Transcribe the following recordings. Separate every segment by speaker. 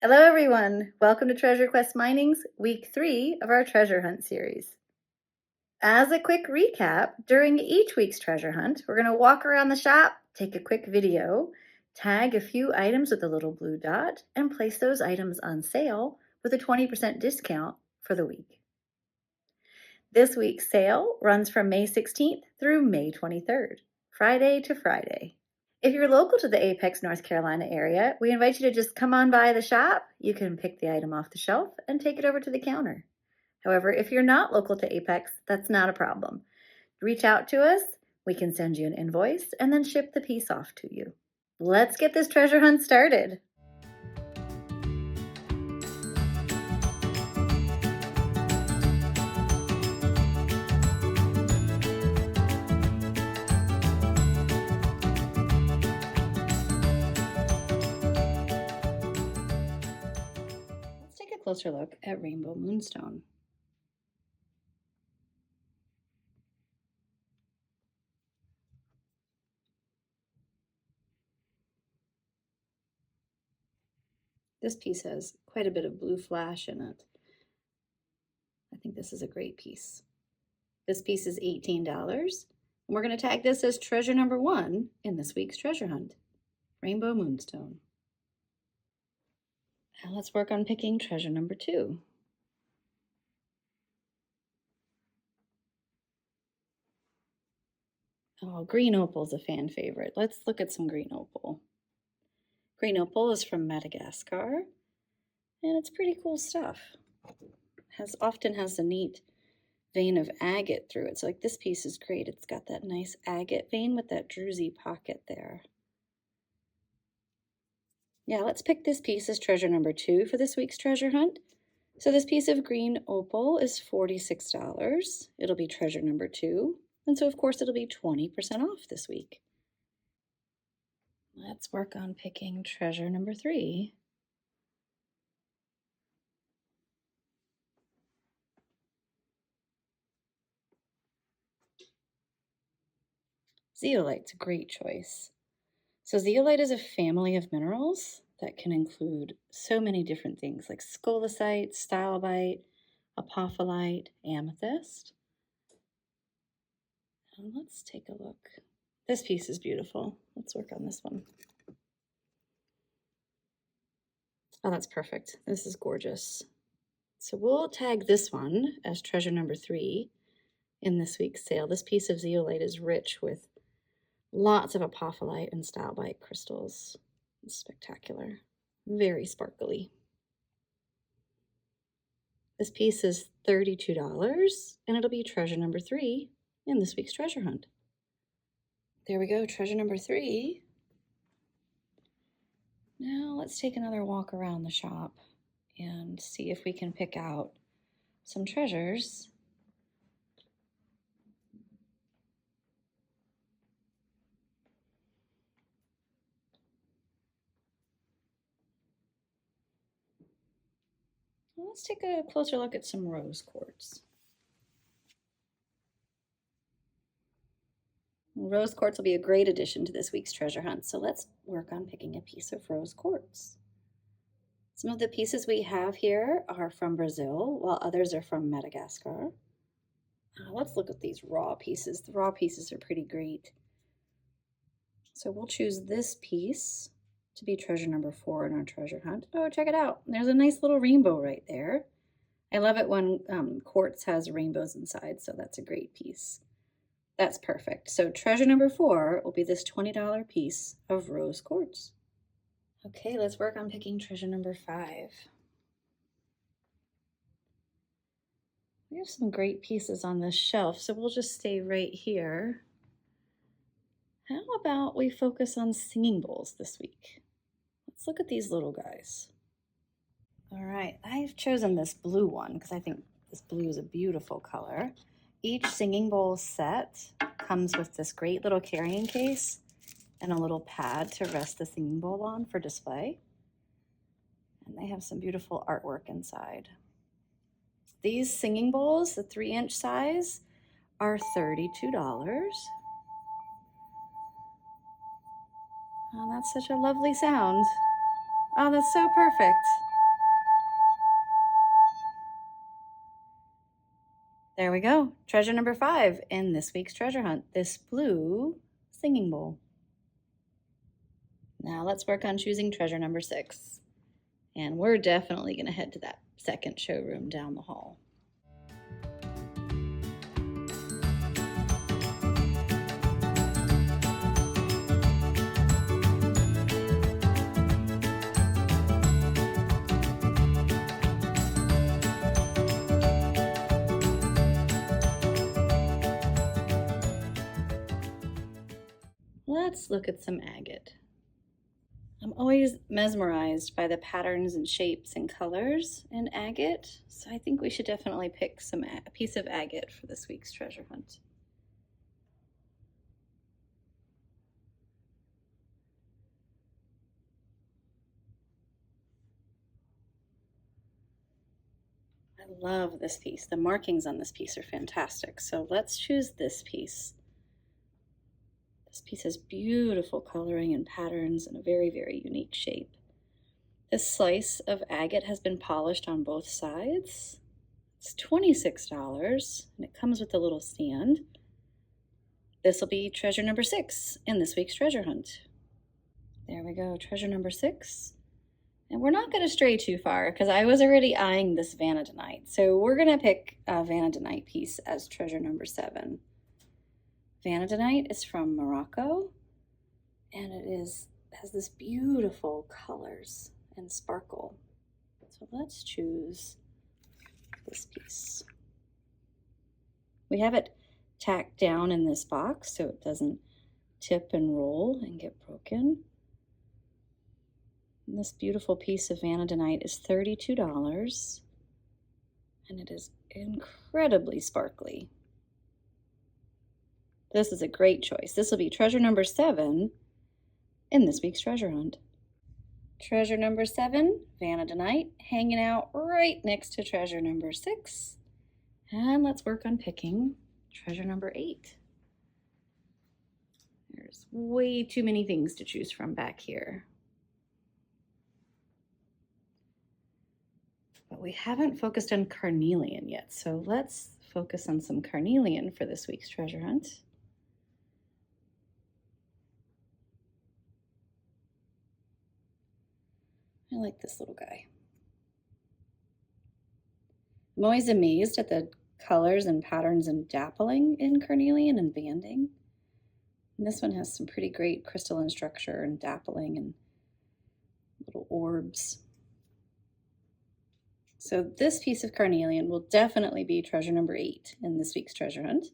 Speaker 1: Hello everyone! Welcome to Treasure Quest Mining's Week 3 of our treasure hunt series. As a quick recap, during each week's treasure hunt, we're going to walk around the shop, take a quick video, tag a few items with a little blue dot, and place those items on sale with a 20% discount for the week. This week's sale runs from May 16th through May 23rd, Friday to Friday. If you're local to the Apex, North Carolina area, we invite you to just come on by the shop. You can pick the item off the shelf and take it over to the counter. However, if you're not local to Apex, that's not a problem. Reach out to us, we can send you an invoice and then ship the piece off to you. Let's get this treasure hunt started. Let's take a closer look at Rainbow Moonstone. This piece has quite a bit of blue flash in it. I think this is a great piece. This piece is $18, and we're going to tag this as treasure number 1 in this week's treasure hunt, Rainbow Moonstone. Now let's work on picking treasure number 2. Oh, green opal is a fan favorite. Let's look at some green opal. Green opal is from Madagascar, and it's pretty cool stuff. Often has a neat vein of agate through it. So like this piece is great. It's got that nice agate vein with that druzy pocket there. Yeah, let's pick this piece as treasure number 2 for this week's treasure hunt. So this piece of green opal is $46. It'll be treasure number 2. And so of course it'll be 20% off this week. Let's work on picking treasure number 3. Zeolite's a great choice. So zeolite is a family of minerals that can include so many different things like scolecite, stalbite, apophyllite, amethyst. And let's take a look. This piece is beautiful. Let's work on this one. Oh, that's perfect. This is gorgeous. So we'll tag this one as treasure number 3 in this week's sale. This piece of zeolite is rich with lots of apophyllite and stalbite crystals. It's spectacular. Very sparkly. This piece is $32, and it'll be treasure number 3 in this week's treasure hunt. There we go, treasure number 3. Now let's take another walk around the shop and see if we can pick out some treasures. Let's take a closer look at some rose quartz. Rose quartz will be a great addition to this week's treasure hunt, so let's work on picking a piece of rose quartz. Some of the pieces we have here are from Brazil, while others are from Madagascar. Let's look at these raw pieces. The raw pieces are pretty great. So we'll choose this piece to be treasure number 4 in our treasure hunt. Oh, check it out. There's a nice little rainbow right there. I love it when quartz has rainbows inside, so that's a great piece. That's perfect. So treasure number 4 will be this $20 piece of rose quartz. Okay, let's work on picking treasure number 5. We have some great pieces on this shelf, so we'll just stay right here. How about we focus on singing bowls this week? Let's look at these little guys. All right, I've chosen this blue one because I think this blue is a beautiful color. Each singing bowl set comes with this great little carrying case and a little pad to rest the singing bowl on for display. And they have some beautiful artwork inside. These singing bowls, the 3-inch size, are $32. Oh, that's such a lovely sound. Oh, that's so perfect. There we go. Treasure number 5 in this week's treasure hunt, this blue singing bowl. Now let's work on choosing treasure number 6. And we're definitely going to head to that second showroom down the hall. Let's look at some agate. I'm always mesmerized by the patterns and shapes and colors in agate, so I think we should definitely pick a piece of agate for this week's treasure hunt. I love this piece. The markings on this piece are fantastic, so let's choose this piece. This piece has beautiful coloring and patterns and a very, very unique shape. This slice of agate has been polished on both sides. It's $26 and it comes with a little stand. This will be treasure number 6 in this week's treasure hunt. There we go, treasure number 6. And we're not going to stray too far because I was already eyeing this vanadinite. So we're going to pick a vanadinite piece as treasure number 7. Vanadinite is from Morocco, and it has this beautiful colors and sparkle. So let's choose this piece. We have it tacked down in this box so it doesn't tip and roll and get broken. And this beautiful piece of vanadinite is $32, and it is incredibly sparkly. This is a great choice. This will be treasure number 7 in this week's treasure hunt. Treasure number 7, vanadinite, hanging out right next to treasure number 6. And let's work on picking treasure number 8. There's way too many things to choose from back here. But we haven't focused on carnelian yet, so let's focus on some carnelian for this week's treasure hunt. I like this little guy. I'm always amazed at the colors and patterns and dappling in carnelian and banding. And this one has some pretty great crystalline structure and dappling and little orbs. So this piece of carnelian will definitely be treasure number 8 in this week's treasure hunt.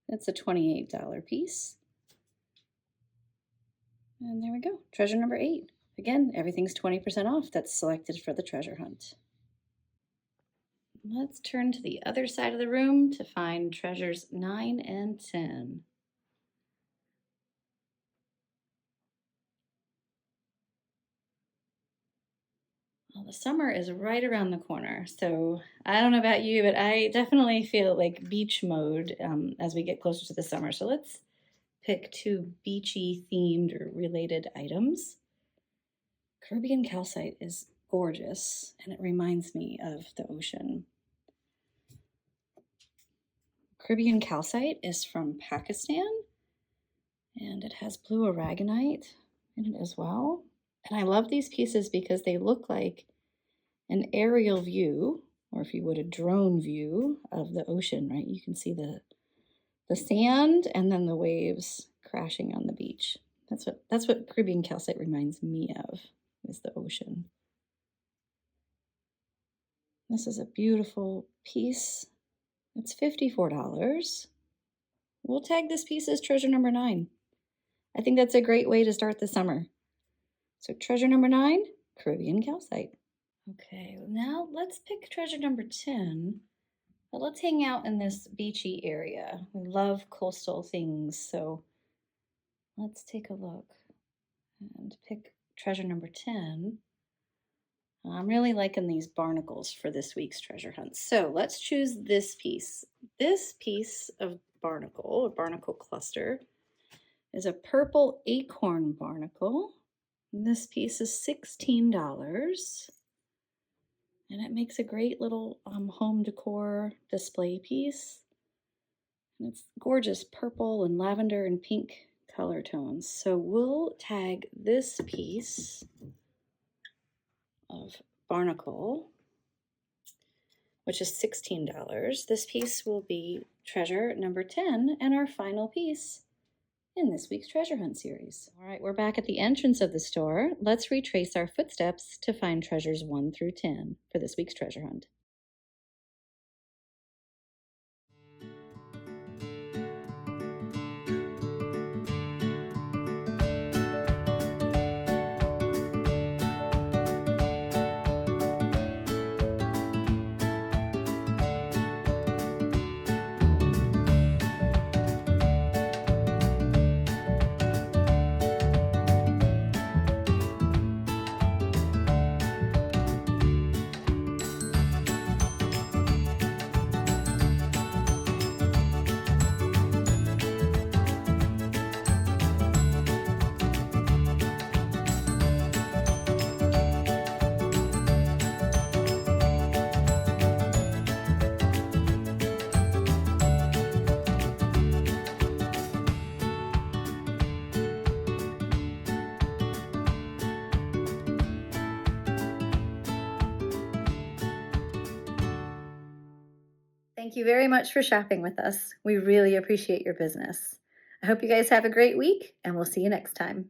Speaker 1: It's a $28 piece. And there we go, treasure number 8. Again, everything's 20% off that's selected for the treasure hunt. Let's turn to the other side of the room to find treasures 9 and 10. Well, the summer is right around the corner, so I don't know about you, but I definitely feel like beach mode as we get closer to the summer. So let's pick 2 beachy themed or related items. Caribbean calcite is gorgeous, and it reminds me of the ocean. Caribbean calcite is from Pakistan, and it has blue aragonite in it as well. And I love these pieces because they look like an aerial view, or if you would, a drone view of the ocean, right? You can see the sand and then the waves crashing on the beach. That's what Caribbean calcite reminds me of, is the ocean. This is a beautiful piece. It's $54. We'll tag this piece as treasure number 9. I think that's a great way to start the summer. So treasure number 9, Caribbean calcite. Okay, now let's pick treasure number 10. But let's hang out in this beachy area. We love coastal things, so let's take a look and pick treasure number 10. I'm really liking these barnacles for this week's treasure hunt. So let's choose this piece. This piece of barnacle, a barnacle cluster, is a purple acorn barnacle. And this piece is $16. And it makes a great little home decor display piece. And it's gorgeous purple and lavender and pink color tones. So we'll tag this piece of barnacle, which is $16. This piece will be treasure number 10 and our final piece in this week's treasure hunt series. All right, we're back at the entrance of the store. Let's retrace our footsteps to find treasures 1 through 10 for this week's treasure hunt. Thank you very much for shopping with us. We really appreciate your business. I hope you guys have a great week, and we'll see you next time.